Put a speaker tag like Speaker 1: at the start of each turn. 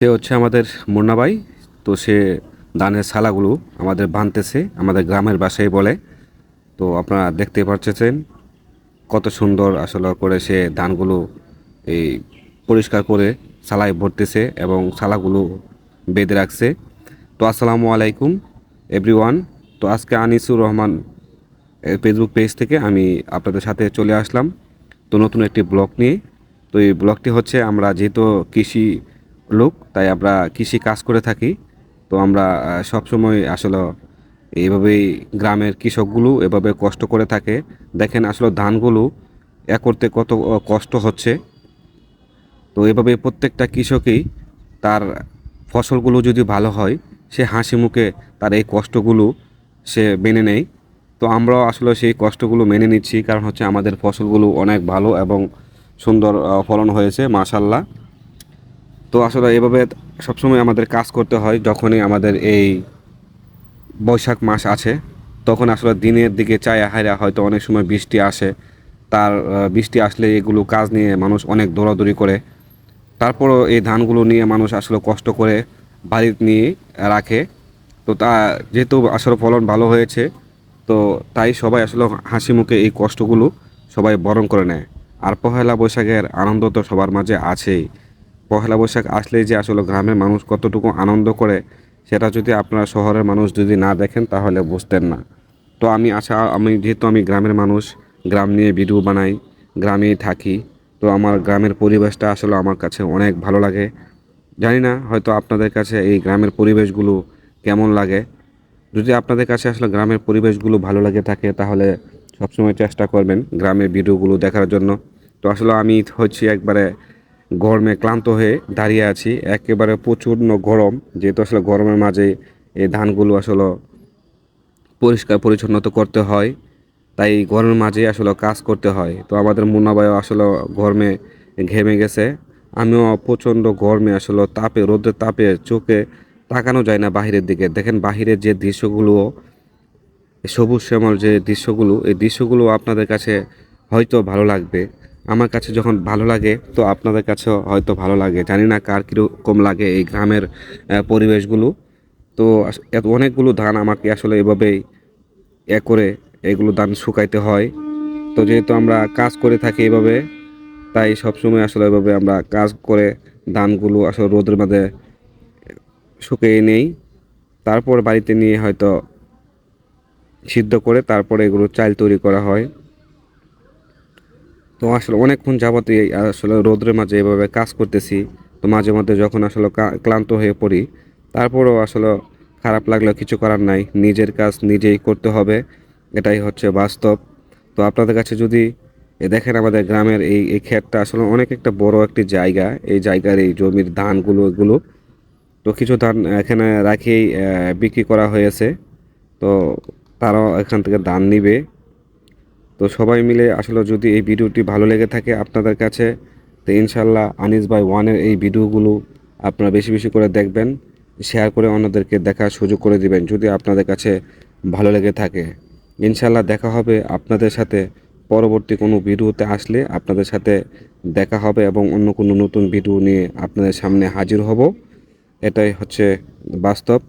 Speaker 1: সে হচ্ছে আমাদের মুন্না ভাই। তো সে ধানের শালাগুলো আমাদের বানতেছে, আমাদের গ্রামের ভাষায় বলে। তো আপনারা দেখতে পাচ্ছেন কত সুন্দর আসলে করে সে ধানগুলো এই পরিষ্কার করে শালায় ভরতেছে এবং শালাগুলো বেঁধে রাখছে। তো আসসালামু আলাইকুম এভরিওয়ান। তো আজকে আনিসুর রহমান ফেসবুক পেজ থেকে আমি আপনাদের সাথে চলে আসলাম তো নতুন একটি ব্লগ নিয়ে। তো এই ব্লগটি হচ্ছে আমরা যেহেতু কৃষি লোক, তাই আমরা কৃষি কাজ করে থাকি। তো আমরা সবসময় আসলে এইভাবেই গ্রামের কৃষকগুলো এভাবে কষ্ট করে থাকে। দেখেন আসলে ধানগুলো করতে কত কষ্ট হচ্ছে। তো এভাবে প্রত্যেকটা কৃষকই তার ফসলগুলো যদি ভালো হয়, সে হাসি মুখে তার এই কষ্টগুলো সে মেনে নেয়। তো আমরাও আসলে সেই কষ্টগুলো মেনে নিচ্ছি, কারণ হচ্ছে আমাদের ফসলগুলো অনেক ভালো এবং সুন্দর ফলন হয়েছে মাশাল্লাহ। তো আসলে এভাবে সবসময় আমাদের কাজ করতে হয়। যখনই আমাদের এই বৈশাখ মাস আছে, তখন আসলে দিনের দিকে চায়া হাইরা হয়তো অনেক সময় বৃষ্টি আসে। তার বৃষ্টি আসলে এগুলো কাজ নিয়ে মানুষ অনেক দৌড়াদৌড়ি করে। তারপরও এই ধানগুলো নিয়ে মানুষ আসলে কষ্ট করে বাড়িতে নিয়ে রাখে। তো তা যেহেতু আসলে ফলন ভালো হয়েছে, তো তাই সবাই আসলে হাসি মুখে এই কষ্টগুলো সবাই বরণ করে নেয়। আর পহেলা বৈশাখের আনন্দ তো সবার মাঝে আছেই। পহেলা বৈশাখ আসলেই যে আসলে গ্রামের মানুষ কতটুকু আনন্দ করে, সেটা যদি আপনারা শহরের মানুষ যদি না দেখেন তাহলে বুঝতেন না। তো আমি যেহেতু আমি গ্রামের মানুষ, গ্রাম নিয়ে ভিডিও বানাই, গ্রামেই থাকি। তো আমার গ্রামের পরিবেশটা আসলে আমার কাছে অনেক ভালো লাগে। জানি না হয়তো আপনাদের কাছে এই গ্রামের পরিবেশগুলো কেমন লাগে। যদি আপনাদের কাছে আসলে গ্রামের পরিবেশগুলো ভালো লাগে থাকে, তাহলে সবসময় চেষ্টা করবেন গ্রামের ভিডিওগুলো দেখার জন্য। তো আসলে আমি হচ্ছি একবারে গরমে ক্লান্ত হয়ে দাঁড়িয়ে আছি, একেবারে প্রচণ্ড গরম। যেহেতু আসলে গরমের মাঝে এই ধানগুলো আসলে পরিষ্কার পরিচ্ছন্নতা করতে হয়, তাই গরমের মাঝে আসলে কাজ করতে হয়। তো আমাদের মুন্না ভাইও আসলে গরমে ঘেমে গেছে। আমিও প্রচণ্ড গরমে আসলে তাপে, রোদের তাপে চোখে তাকানো যায় না বাহিরের দিকে। দেখেন বাহিরের যে দৃশ্যগুলো, সবুজ শ্যামল যে দৃশ্যগুলো, এই দৃশ্যগুলো আপনাদের কাছে হয়তো ভালো লাগবে। আমার কাছে যখন ভালো লাগে, তো আপনাদের কাছেও হয়তো ভালো লাগে। জানি না কার কীরকম লাগে এই গ্রামের পরিবেশগুলো। তো অনেকগুলো ধান আমাকে আসলে এভাবেই করে এগুলো ধান শুকাইতে হয়। তো যেহেতু আমরা কাজ করে থাকি এভাবে, তাই সবসময় আসলে এভাবে আমরা কাজ করে ধানগুলো আসলে রোদের মধ্যে শুকিয়ে নেই। তারপর বাড়িতে নিয়ে হয়তো সিদ্ধ করে তারপরে এগুলো চাল তৈরি করা হয়। তো আসলে অনেকক্ষণ যাবতীয় আসলে রোদের মাঝে এভাবে কাজ করতেছি। তো মাঝে মধ্যে যখন আসলে ক্লান্ত হয়ে পড়ি, তারপরেও আসলে খারাপ লাগলেও কিছু করার নাই, নিজের কাজ নিজেই করতে হবে, এটাই হচ্ছে বাস্তব। তো আপনাদের কাছে যদি দেখেন আমাদের গ্রামের এই ক্ষেতটা আসলে অনেক একটা বড় একটি জায়গা। এই জায়গার এই জমির ধানগুলো এগুলো, তো কিছু ধান এখানে রাখেই বিক্রি করা হয়েছে। তো তারাও এখান থেকে ধান নিবে। তো সবাই মিলে আসলে যদি এই ভিডিওটি ভালো লেগে থাকে আপনাদের কাছে, তো ইনশাল্লাহ আনিস ভাই ওয়ানের এই ভিডিওগুলো আপনারা বেশি বেশি করে দেখবেন, শেয়ার করে অন্যদেরকে দেখার সুযোগ করে দিবেন যদি আপনাদের কাছে ভালো লেগে থাকে। ইনশাল্লাহ দেখা হবে আপনাদের সাথে পরবর্তী কোনো ভিডিওতে আসলে আপনাদের সাথে দেখা হবে এবং অন্য কোনো নতুন ভিডিও নিয়ে আপনাদের সামনে হাজির হব। এটাই হচ্ছে বাস্তব।